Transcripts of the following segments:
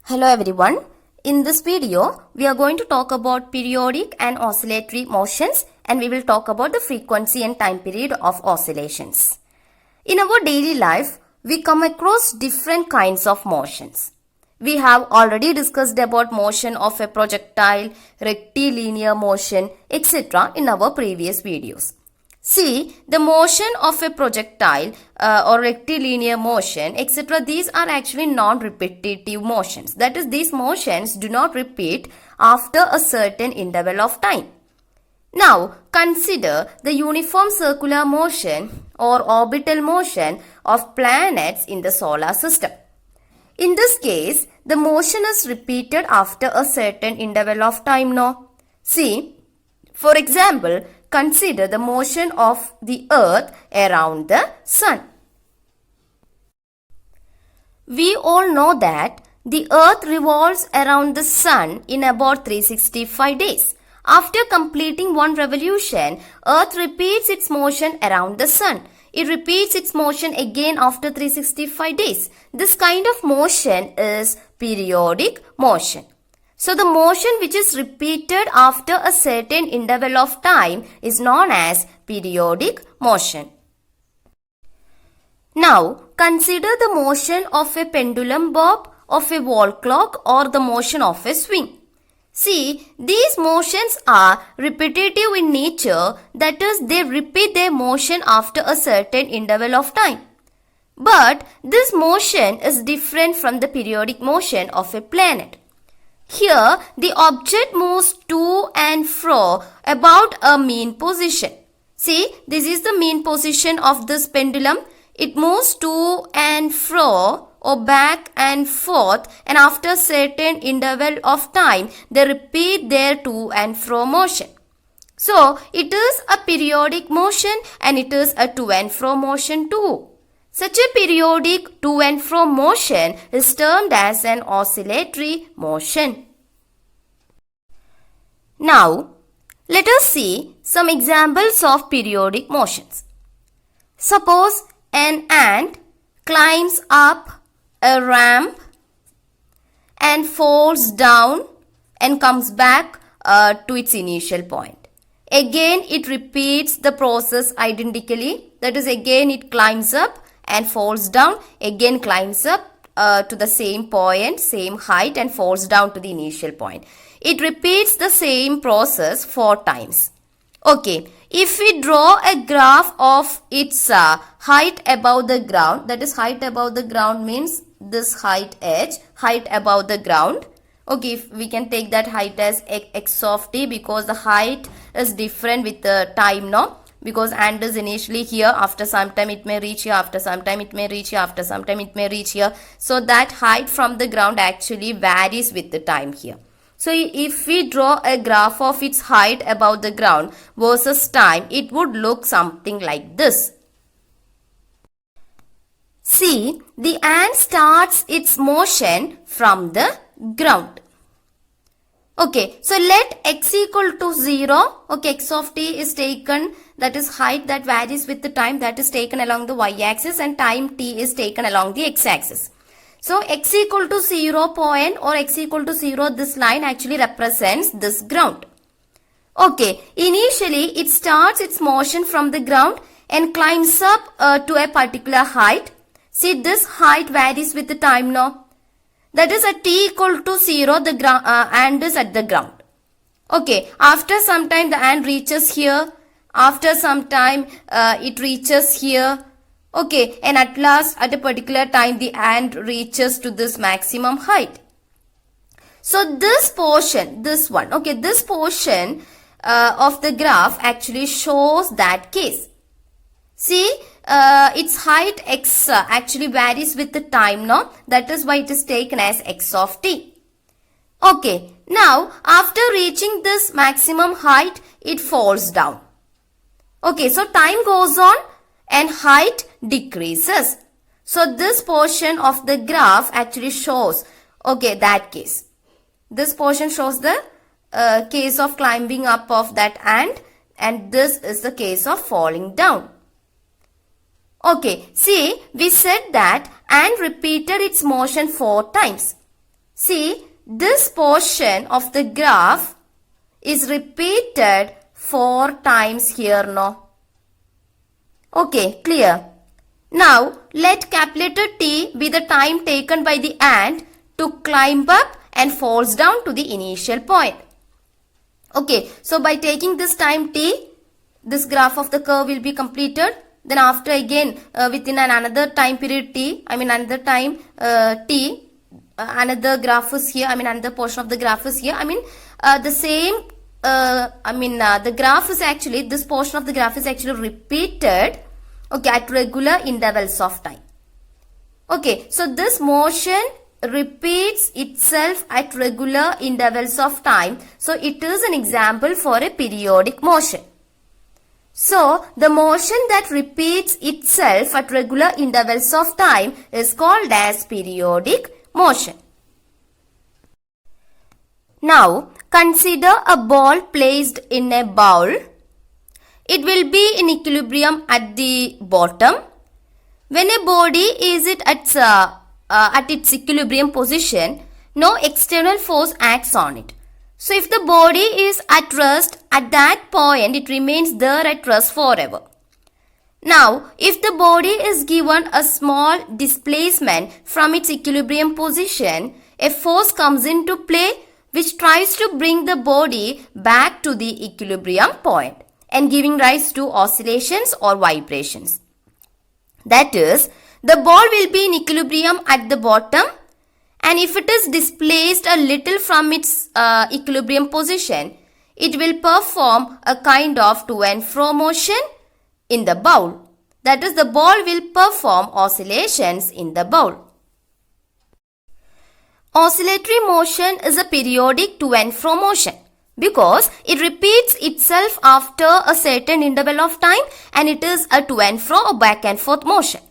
Hello everyone. In this video, we are going to talk about periodic and oscillatory motions, and we will talk about the frequency and time period of oscillations. In our daily life, we come across different kinds of motions. We have already discussed about motion of a projectile, rectilinear motion, etc. in our previous videos. See, the motion of a projectile or rectilinear motion, etc. These are actually non-repetitive motions. That is, these motions do not repeat after a certain interval of time. Now, consider the uniform circular motion or orbital motion of planets in the solar system. In this case, the motion is repeated after a certain interval of time, no? See, for example, consider the motion of the earth around the sun. We all know that the earth revolves around the sun in about 365 days. After completing one revolution, earth repeats its motion around the sun. It repeats its motion again after 365 days. This kind of motion is periodic motion. So the motion which is repeated after a certain interval of time is known as periodic motion. Now, consider the motion of a pendulum bob, of a wall clock, or the motion of a swing. See, these motions are repetitive in nature, that is, they repeat their motion after a certain interval of time. But this motion is different from the periodic motion of a planet. Here, the object moves to and fro about a mean position. See, this is the mean position of this pendulum. It moves to and fro or back and forth, and after a certain interval of time, they repeat their to and fro motion. So, it is a periodic motion and it is a to and fro motion too. Such a periodic to and fro motion is termed as an oscillatory motion. Now, let us see some examples of periodic motions. Suppose an ant climbs up a ramp and falls down and comes back to its initial point. Again, it repeats the process identically. That is, again it climbs up and falls down, again climbs up to the same point, same height, and falls down to the initial point. It repeats the same process 4 times. Okay, if we draw a graph of its height above the ground, that is, height above the ground means this height edge, height above the ground. Okay, if we can take that height as x of t, because the height is different with the time, no? Because ant is initially here, after some time it may reach here, after some time it may reach here, after some time it may reach here. So that height from the ground actually varies with the time here. So if we draw a graph of its height above the ground versus time, it would look something like this. See, the ant starts its motion from the ground. Okay, so let x equal to 0. Okay, x of t is taken, that is height that varies with the time, that is taken along the y-axis, and time t is taken along the x-axis. So x equal to 0 point or x equal to 0, this line actually represents this ground. Okay, initially it starts its motion from the ground and climbs up to a particular height. See, this height varies with the time now. That is, at t equal to 0, the ant is at the ground. Okay, after some time the ant reaches here. After some time it reaches here. Okay, and at last at a particular time the ant reaches to this maximum height. So this portion, this one, okay, this portion of the graph actually shows that case. See, its height x actually varies with the time, no? That is why it is taken as x of t. Okay, now after reaching this maximum height, it falls down. Okay, so time goes on and height decreases. So this portion of the graph actually shows, okay, that case. This portion shows the case of climbing up of that ant, and this is the case of falling down. Okay, see, we said that ant repeated its motion 4 times. See, this portion of the graph is repeated 4 times here now. Okay, clear. Now, let capital T be the time taken by the ant to climb up and falls down to the initial point. Okay, so by taking this time T, this graph of the curve will be completed. Then after again within another time period T, another time T, another graph is here, another portion of the graph is here. The same, the graph is actually, this portion of the graph is actually repeated, okay, at regular intervals of time. Okay, so this motion repeats itself at regular intervals of time. So it is an example for a periodic motion. So the motion that repeats itself at regular intervals of time is called as periodic motion. Now consider a ball placed in a bowl. It will be in equilibrium at the bottom. When a body is at its equilibrium position, no external force acts on it. So if the body is at rest, at that point it remains there at rest forever. Now, if the body is given a small displacement from its equilibrium position, a force comes into play which tries to bring the body back to the equilibrium point and giving rise to oscillations or vibrations. That is, the ball will be in equilibrium at the bottom, and if it is displaced a little from its equilibrium position, it will perform a kind of to and fro motion in the bowl. That is, the ball will perform oscillations in the bowl. Oscillatory motion is a periodic to and fro motion because it repeats itself after a certain interval of time, and it is a to and fro or back and forth motion.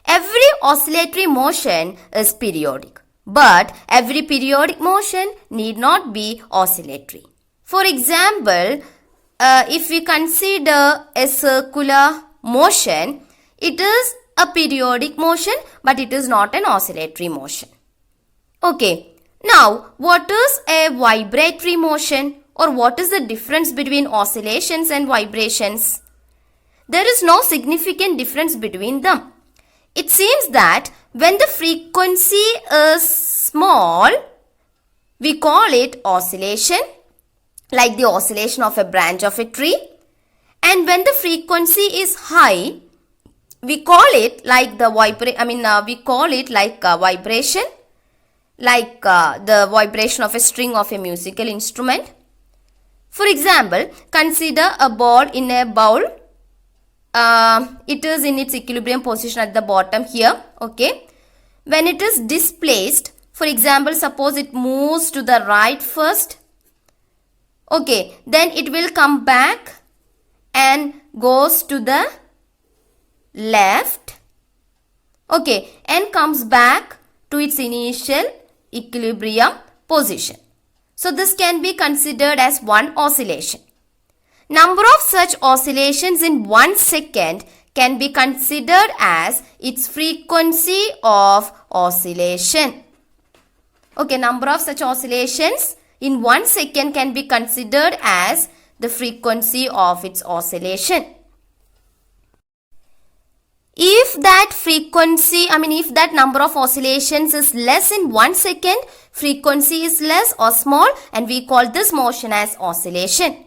Every oscillatory motion is periodic, but every periodic motion need not be oscillatory. For example, if we consider a circular motion, it is a periodic motion, but it is not an oscillatory motion. Okay, now what is a vibratory motion, or what is the difference between oscillations and vibrations? There is no significant difference between them. It seems that when the frequency is small, we call it oscillation, like the oscillation of a branch of a tree. And when the frequency is high, we call it like the vibration, like the vibration of a string of a musical instrument. For example, consider a ball in a bowl. It is in its equilibrium position at the bottom here. Okay. When it is displaced, for example, suppose it moves to the right first. Okay. Then it will come back and goes to the left. Okay. And comes back to its initial equilibrium position. So this can be considered as one oscillation. Number of such oscillations in 1 second can be considered as its frequency of oscillation. Okay, number of such oscillations in 1 second can be considered as the frequency of its oscillation. If that frequency, if that number of oscillations is less in 1 second, frequency is less or small, and we call this motion as oscillation.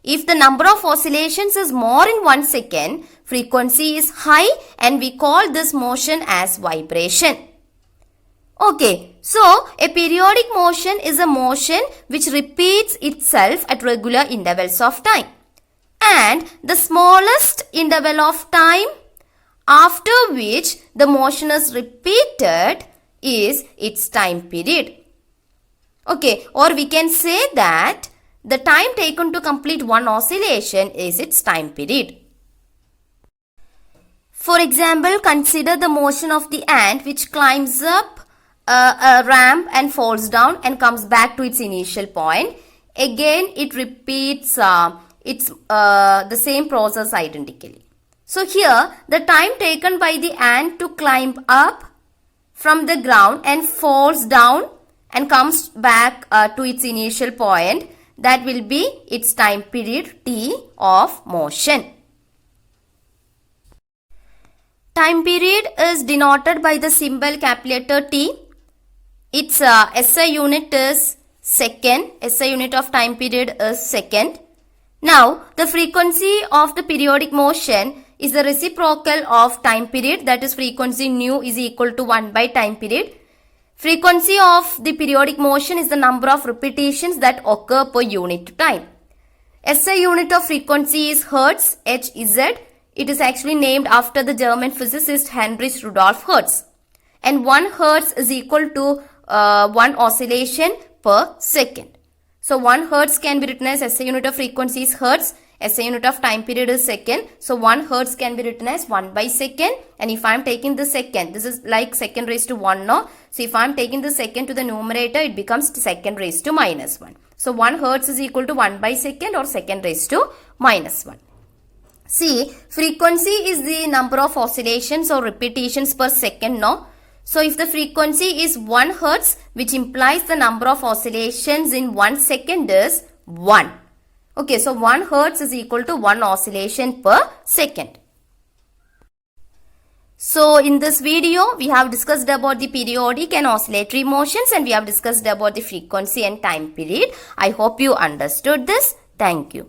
If the number of oscillations is more in 1 second, frequency is high, and we call this motion as vibration. Okay, so a periodic motion is a motion which repeats itself at regular intervals of time. And the smallest interval of time after which the motion is repeated is its time period. Okay, or we can say that the time taken to complete one oscillation is its time period. For example, consider the motion of the ant which climbs up a ramp and falls down and comes back to its initial point. Again, it repeats the same process identically. So here, the time taken by the ant to climb up from the ground and falls down and comes back to its initial point. That will be its time period t of motion. Time period is denoted by the symbol capital letter T. Its SI unit is second. SI unit of time period is second. Now, the frequency of the periodic motion is the reciprocal of time period, that is frequency nu is equal to 1 by time period. Frequency of the periodic motion is the number of repetitions that occur per unit time. SI unit of frequency is Hertz, Hz. It is actually named after the German physicist Heinrich Rudolf Hertz. And 1 Hertz is equal to 1 oscillation per second. So 1 Hertz can be written as SI unit of frequency is Hertz. SI unit of time period is second. So 1 Hertz can be written as 1 by second. And if I am taking the second, this is like second raised to 1 now. So if I am taking the second to the numerator, it becomes second raised to minus 1. So 1 Hertz is equal to 1 by second or second raised to minus 1. See, frequency is the number of oscillations or repetitions per second now. So if the frequency is 1 Hertz, which implies the number of oscillations in 1 second is 1. Okay, so 1 Hertz is equal to 1 oscillation per second. So in this video, we have discussed about the periodic and oscillatory motions, and we have discussed about the frequency and time period. I hope you understood this. Thank you.